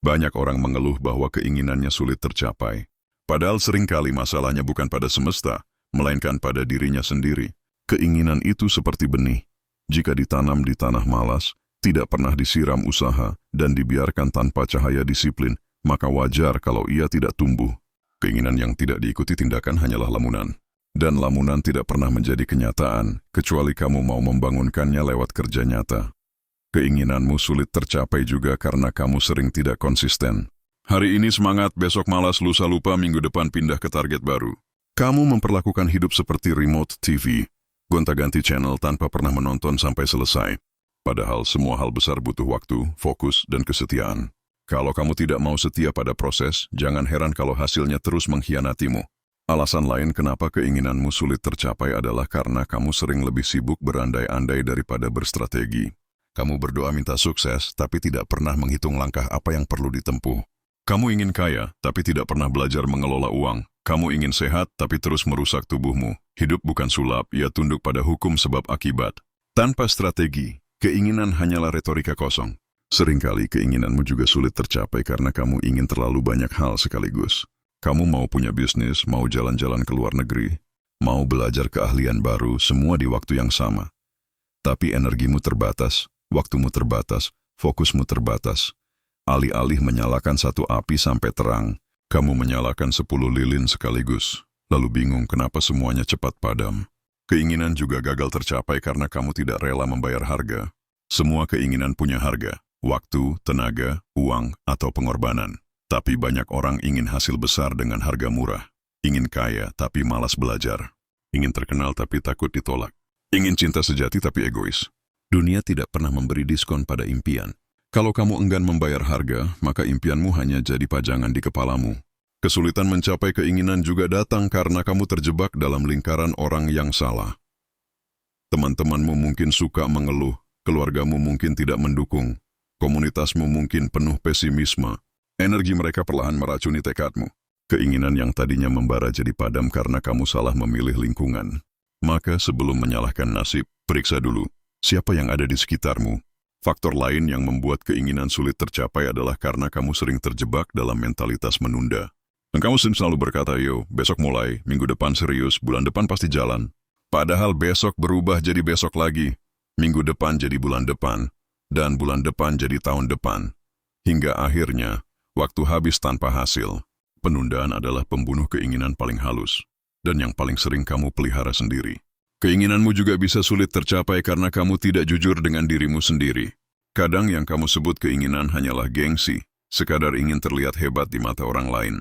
Banyak orang mengeluh bahwa keinginannya sulit tercapai. Padahal seringkali masalahnya bukan pada semesta, melainkan pada dirinya sendiri. Keinginan itu seperti benih. Jika ditanam di tanah malas, tidak pernah disiram usaha, dan dibiarkan tanpa cahaya disiplin, maka wajar kalau ia tidak tumbuh. Keinginan yang tidak diikuti tindakan hanyalah lamunan. Dan lamunan tidak pernah menjadi kenyataan, kecuali kamu mau membangunkannya lewat kerja nyata. Keinginanmu sulit tercapai juga karena kamu sering tidak konsisten. Hari ini semangat, besok malas, lusa lupa, minggu depan pindah ke target baru. Kamu memperlakukan hidup seperti remote TV, gonta-ganti channel tanpa pernah menonton sampai selesai. Padahal semua hal besar butuh waktu, fokus, dan kesetiaan. Kalau kamu tidak mau setia pada proses, jangan heran kalau hasilnya terus mengkhianatimu. Alasan lain kenapa keinginanmu sulit tercapai adalah karena kamu sering lebih sibuk berandai-andai daripada berstrategi. Kamu berdoa minta sukses, tapi tidak pernah menghitung langkah apa yang perlu ditempuh. Kamu ingin kaya, tapi tidak pernah belajar mengelola uang. Kamu ingin sehat, tapi terus merusak tubuhmu. Hidup bukan sulap, ia tunduk pada hukum sebab akibat. Tanpa strategi, keinginan hanyalah retorika kosong. Seringkali keinginanmu juga sulit tercapai karena kamu ingin terlalu banyak hal sekaligus. Kamu mau punya bisnis, mau jalan-jalan ke luar negeri, mau belajar keahlian baru, semua di waktu yang sama. Tapi energimu terbatas, waktumu terbatas, fokusmu terbatas. Alih-alih menyalakan satu api sampai terang, kamu menyalakan 10 lilin sekaligus, lalu bingung kenapa semuanya cepat padam. Keinginan juga gagal tercapai karena kamu tidak rela membayar harga. Semua keinginan punya harga, waktu, tenaga, uang, atau pengorbanan. Tapi banyak orang ingin hasil besar dengan harga murah. Ingin kaya tapi malas belajar. Ingin terkenal tapi takut ditolak. Ingin cinta sejati tapi egois. Dunia tidak pernah memberi diskon pada impian. Kalau kamu enggan membayar harga, maka impianmu hanya jadi pajangan di kepalamu. Kesulitan mencapai keinginan juga datang karena kamu terjebak dalam lingkaran orang yang salah. Teman-temanmu mungkin suka mengeluh, keluargamu mungkin tidak mendukung, komunitasmu mungkin penuh pesimisme. Energi mereka perlahan meracuni tekadmu. Keinginan yang tadinya membara jadi padam karena kamu salah memilih lingkungan. Maka sebelum menyalahkan nasib, periksa dulu siapa yang ada di sekitarmu. Faktor lain yang membuat keinginan sulit tercapai adalah karena kamu sering terjebak dalam mentalitas menunda. Dan kamu selalu berkata, yo, besok mulai, minggu depan serius, bulan depan pasti jalan. Padahal besok berubah jadi besok lagi, minggu depan jadi bulan depan, dan bulan depan jadi tahun depan. Hingga akhirnya, waktu habis tanpa hasil. Penundaan adalah pembunuh keinginan paling halus, dan yang paling sering kamu pelihara sendiri. Keinginanmu juga bisa sulit tercapai karena kamu tidak jujur dengan dirimu sendiri. Kadang yang kamu sebut keinginan hanyalah gengsi, sekadar ingin terlihat hebat di mata orang lain.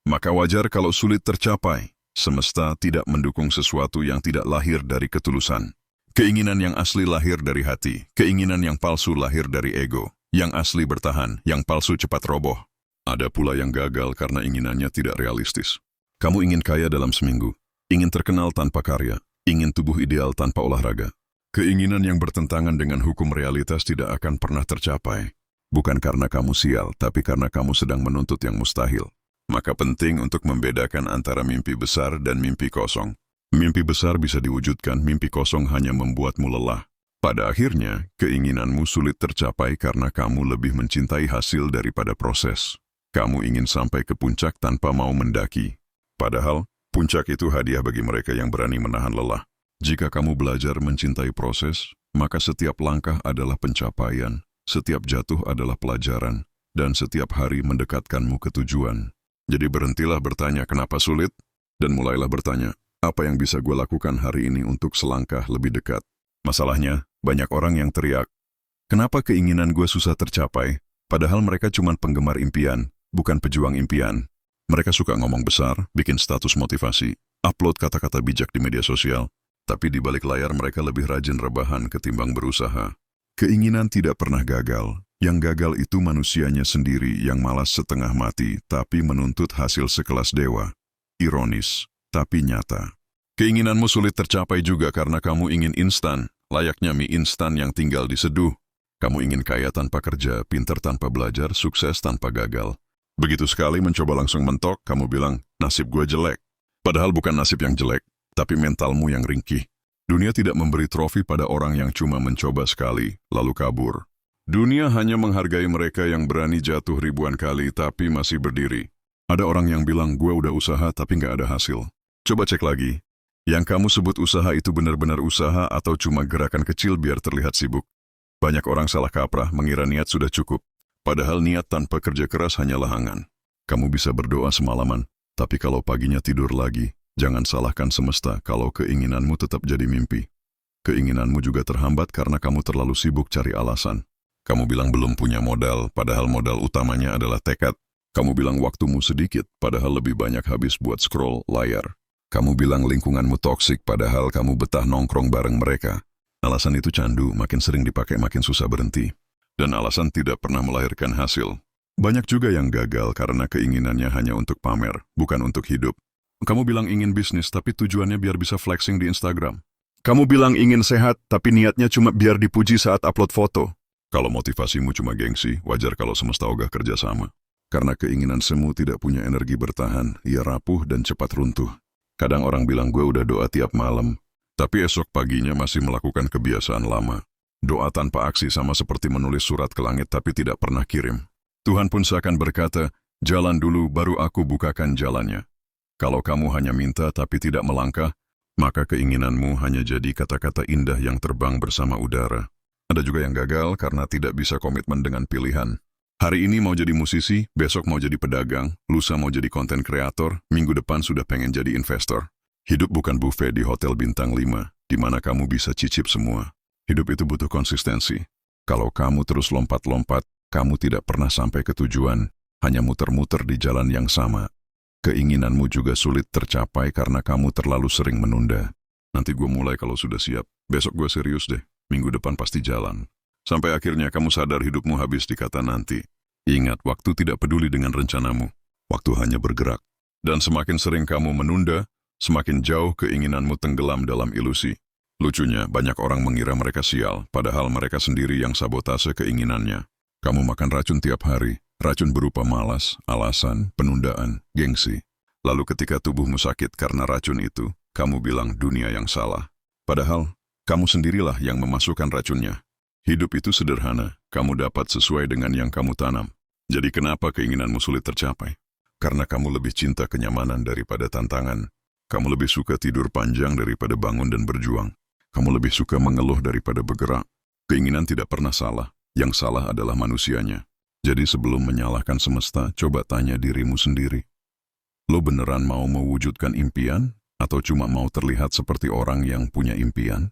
Maka wajar kalau sulit tercapai. Semesta tidak mendukung sesuatu yang tidak lahir dari ketulusan. Keinginan yang asli lahir dari hati, keinginan yang palsu lahir dari ego. Yang asli bertahan, yang palsu cepat roboh. Ada pula yang gagal karena inginannya tidak realistis. Kamu ingin kaya dalam seminggu, ingin terkenal tanpa karya, ingin tubuh ideal tanpa olahraga. Keinginan yang bertentangan dengan hukum realitas tidak akan pernah tercapai. Bukan karena kamu sial, tapi karena kamu sedang menuntut yang mustahil. Maka penting untuk membedakan antara mimpi besar dan mimpi kosong. Mimpi besar bisa diwujudkan, mimpi kosong hanya membuatmu lelah. Pada akhirnya, keinginanmu sulit tercapai karena kamu lebih mencintai hasil daripada proses. Kamu ingin sampai ke puncak tanpa mau mendaki. Padahal, puncak itu hadiah bagi mereka yang berani menahan lelah. Jika kamu belajar mencintai proses, maka setiap langkah adalah pencapaian, setiap jatuh adalah pelajaran, dan setiap hari mendekatkanmu ke tujuan. Jadi berhentilah bertanya kenapa sulit, dan mulailah bertanya, apa yang bisa gue lakukan hari ini untuk selangkah lebih dekat. Masalahnya, banyak orang yang teriak, kenapa keinginan gue susah tercapai, padahal mereka cuma penggemar impian, bukan pejuang impian. Mereka suka ngomong besar, bikin status motivasi, upload kata-kata bijak di media sosial, tapi di balik layar mereka lebih rajin rebahan ketimbang berusaha. Keinginan tidak pernah gagal. Yang gagal itu manusianya sendiri yang malas setengah mati, tapi menuntut hasil sekelas dewa. Ironis, tapi nyata. Keinginanmu sulit tercapai juga karena kamu ingin instan, layaknya mie instan yang tinggal diseduh. Kamu ingin kaya tanpa kerja, pintar tanpa belajar, sukses tanpa gagal. Begitu sekali mencoba langsung mentok, kamu bilang, nasib gue jelek. Padahal bukan nasib yang jelek, tapi mentalmu yang ringkih. Dunia tidak memberi trofi pada orang yang cuma mencoba sekali, lalu kabur. Dunia hanya menghargai mereka yang berani jatuh ribuan kali tapi masih berdiri. Ada orang yang bilang, gue udah usaha tapi nggak ada hasil. Coba cek lagi. Yang kamu sebut usaha itu benar-benar usaha atau cuma gerakan kecil biar terlihat sibuk? Banyak orang salah kaprah mengira niat sudah cukup. Padahal niat tanpa kerja keras hanyalah angan. Kamu bisa berdoa semalaman, tapi kalau paginya tidur lagi, jangan salahkan semesta kalau keinginanmu tetap jadi mimpi. Keinginanmu juga terhambat karena kamu terlalu sibuk cari alasan. Kamu bilang belum punya modal, padahal modal utamanya adalah tekad. Kamu bilang waktumu sedikit, padahal lebih banyak habis buat scroll layar. Kamu bilang lingkunganmu toksik, padahal kamu betah nongkrong bareng mereka. Alasan itu candu, makin sering dipakai makin susah berhenti. Dan alasan tidak pernah melahirkan hasil. Banyak juga yang gagal karena keinginannya hanya untuk pamer, bukan untuk hidup. Kamu bilang ingin bisnis, tapi tujuannya biar bisa flexing di Instagram. Kamu bilang ingin sehat, tapi niatnya cuma biar dipuji saat upload foto. Kalau motivasimu cuma gengsi, wajar kalau semesta ogah kerjasama. Karena keinginan semu tidak punya energi bertahan, ia rapuh dan cepat runtuh. Kadang orang bilang gue udah doa tiap malam, tapi esok paginya masih melakukan kebiasaan lama. Doa tanpa aksi sama seperti menulis surat ke langit tapi tidak pernah kirim. Tuhan pun seakan berkata, jalan dulu baru aku bukakan jalannya. Kalau kamu hanya minta tapi tidak melangkah, maka keinginanmu hanya jadi kata-kata indah yang terbang bersama udara. Ada juga yang gagal karena tidak bisa komitmen dengan pilihan. Hari ini mau jadi musisi, besok mau jadi pedagang, lusa mau jadi konten kreator, minggu depan sudah pengen jadi investor. Hidup bukan buffet di hotel bintang 5, di mana kamu bisa cicip semua. Hidup itu butuh konsistensi. Kalau kamu terus lompat-lompat, kamu tidak pernah sampai ke tujuan, hanya muter-muter di jalan yang sama. Keinginanmu juga sulit tercapai karena kamu terlalu sering menunda. Nanti gue mulai kalau sudah siap, besok gue serius deh, minggu depan pasti jalan. Sampai akhirnya kamu sadar hidupmu habis di kata nanti. Ingat, waktu tidak peduli dengan rencanamu. Waktu hanya bergerak. Dan semakin sering kamu menunda, semakin jauh keinginanmu tenggelam dalam ilusi. Lucunya, banyak orang mengira mereka sial, padahal mereka sendiri yang sabotase keinginannya. Kamu makan racun tiap hari, racun berupa malas, alasan, penundaan, gengsi. Lalu ketika tubuhmu sakit karena racun itu, kamu bilang dunia yang salah. Padahal, kamu sendirilah yang memasukkan racunnya. Hidup itu sederhana, kamu dapat sesuai dengan yang kamu tanam. Jadi kenapa keinginanmu sulit tercapai? Karena kamu lebih cinta kenyamanan daripada tantangan. Kamu lebih suka tidur panjang daripada bangun dan berjuang. Kamu lebih suka mengeluh daripada bergerak. Keinginan tidak pernah salah, yang salah adalah manusianya. Jadi sebelum menyalahkan semesta, coba tanya dirimu sendiri. Lo beneran mau mewujudkan impian, atau cuma mau terlihat seperti orang yang punya impian?